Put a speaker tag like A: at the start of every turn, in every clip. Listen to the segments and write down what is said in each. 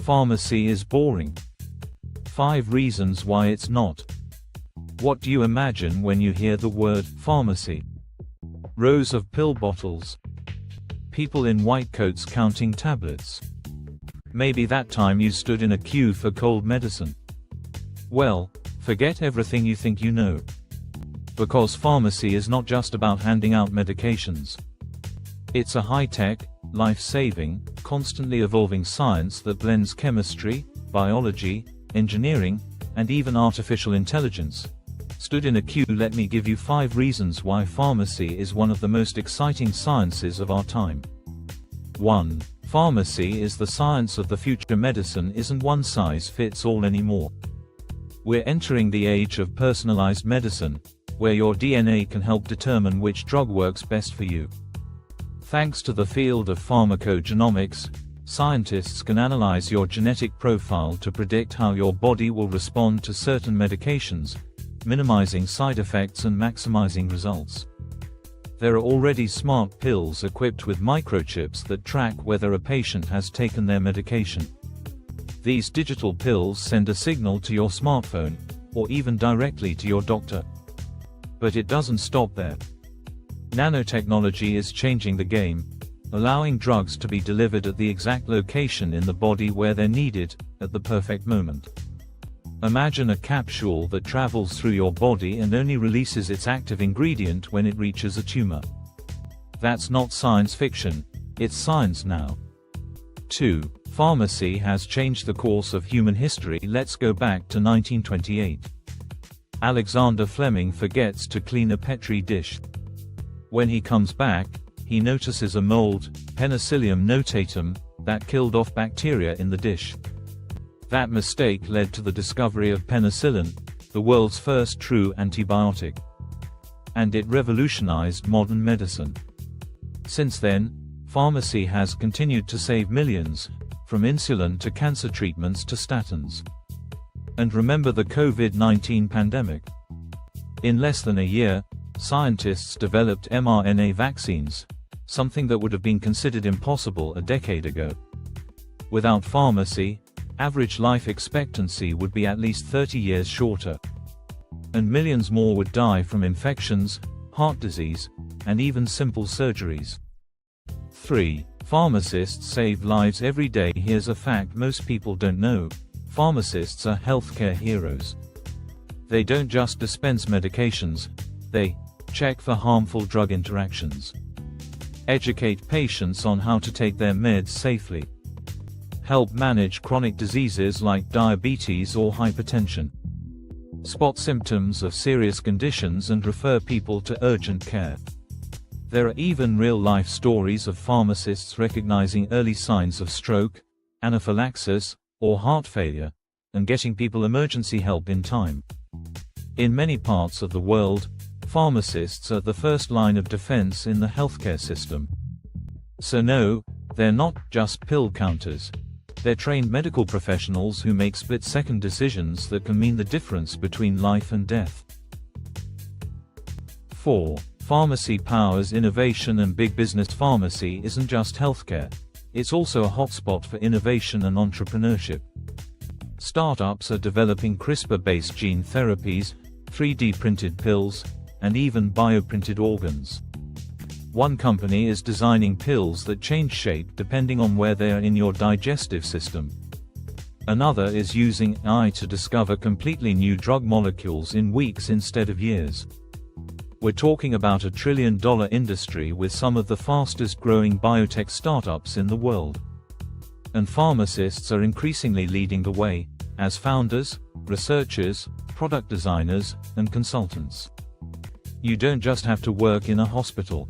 A: Pharmacy is boring. 5 reasons why it's not. What do you imagine when you hear the word pharmacy? Rows of pill bottles. People in white coats counting tablets. Maybe that time you stood in a queue for cold medicine. Well, forget everything you think you know. Because pharmacy is not just about handing out medications. It's a high-tech, life-saving, constantly evolving science that blends chemistry, biology, engineering, and even artificial intelligence. Stood in a queue. Let me give you 5 reasons why pharmacy is one of the most exciting sciences of our time. 1. Pharmacy is the science of the future. Medicine isn't one size fits all anymore. We're entering the age of personalized medicine, where your DNA can help determine which drug works best for you. Thanks to the field of pharmacogenomics, scientists can analyze your genetic profile to predict how your body will respond to certain medications, minimizing side effects and maximizing results. There are already smart pills equipped with microchips that track whether a patient has taken their medication. These digital pills send a signal to your smartphone, or even directly to your doctor. But it doesn't stop there. Nanotechnology is changing the game, allowing drugs to be delivered at the exact location in the body where they're needed, at the perfect moment. Imagine a capsule that travels through your body and only releases its active ingredient when it reaches a tumor. That's not science fiction, it's science now. 2. Pharmacy has changed the course of human history. Let's go back to 1928. Alexander Fleming forgets to clean a Petri dish. When he comes back, he notices a mold, Penicillium notatum, that killed off bacteria in the dish. That mistake led to the discovery of penicillin, the world's first true antibiotic. And it revolutionized modern medicine. Since then, pharmacy has continued to save millions, from insulin to cancer treatments to statins. And remember the COVID-19 pandemic? In less than a year, scientists developed mRNA vaccines, something that would have been considered impossible a decade ago. Without pharmacy, average life expectancy would be at least 30 years shorter. And millions more would die from infections, heart disease, and even simple surgeries. 3. Pharmacists save lives every day. Here's a fact most people don't know. Pharmacists are healthcare heroes. They don't just dispense medications, they check for harmful drug interactions, educate patients on how to take their meds safely, help manage chronic diseases like diabetes or hypertension, spot symptoms of serious conditions and refer people to urgent care. There are even real-life stories of pharmacists recognizing early signs of stroke, anaphylaxis, or heart failure, and getting people emergency help in time. In many parts of the world, pharmacists are the first line of defense in the healthcare system. So no, they're not just pill counters. They're trained medical professionals who make split-second decisions that can mean the difference between life and death. 4. Pharmacy powers innovation and big business. Pharmacy isn't just healthcare. It's also a hotspot for innovation and entrepreneurship. Startups are developing CRISPR-based gene therapies, 3D printed pills, and even bioprinted organs. One company is designing pills that change shape depending on where they are in your digestive system. Another is using AI to discover completely new drug molecules in weeks instead of years. We're talking about a $1 trillion industry with some of the fastest growing biotech startups in the world. And pharmacists are increasingly leading the way, as founders, researchers, product designers, and consultants. You don't just have to work in a hospital.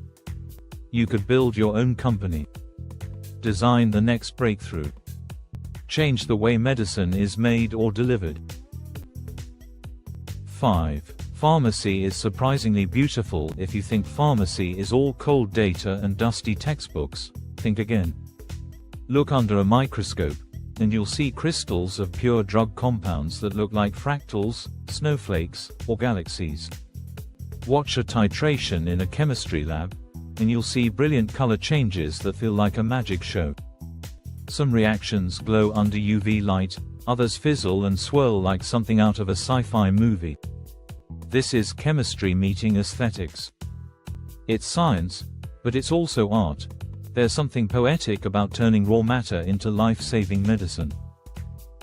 A: You could build your own company. Design the next breakthrough. Change the way medicine is made or delivered. 5. Pharmacy is surprisingly beautiful. If you think pharmacy is all cold data and dusty textbooks, think again. Look under a microscope, and you'll see crystals of pure drug compounds that look like fractals, snowflakes, or galaxies. Watch a titration in a chemistry lab, and you'll see brilliant color changes that feel like a magic show. Some reactions glow under UV light, others fizzle and swirl like something out of a sci-fi movie. This is chemistry meeting aesthetics. It's science, but it's also art. There's something poetic about turning raw matter into life-saving medicine.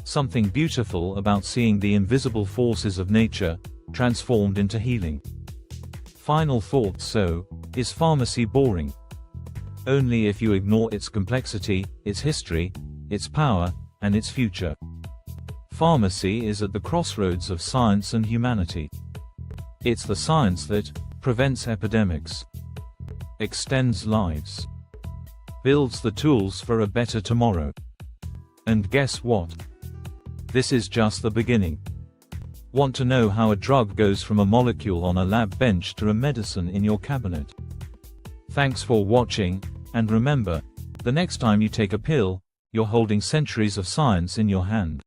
A: Something beautiful about seeing the invisible forces of nature transformed into healing. Final thought: so, is pharmacy boring? Only if you ignore its complexity, its history, its power, and its future. Pharmacy is at the crossroads of science and humanity. It's the science that prevents epidemics, extends lives, builds the tools for a better tomorrow. And guess what? This is just the beginning. Want to know how a drug goes from a molecule on a lab bench to a medicine in your cabinet? Thanks for watching, and remember, the next time you take a pill, you're holding centuries of science in your hand.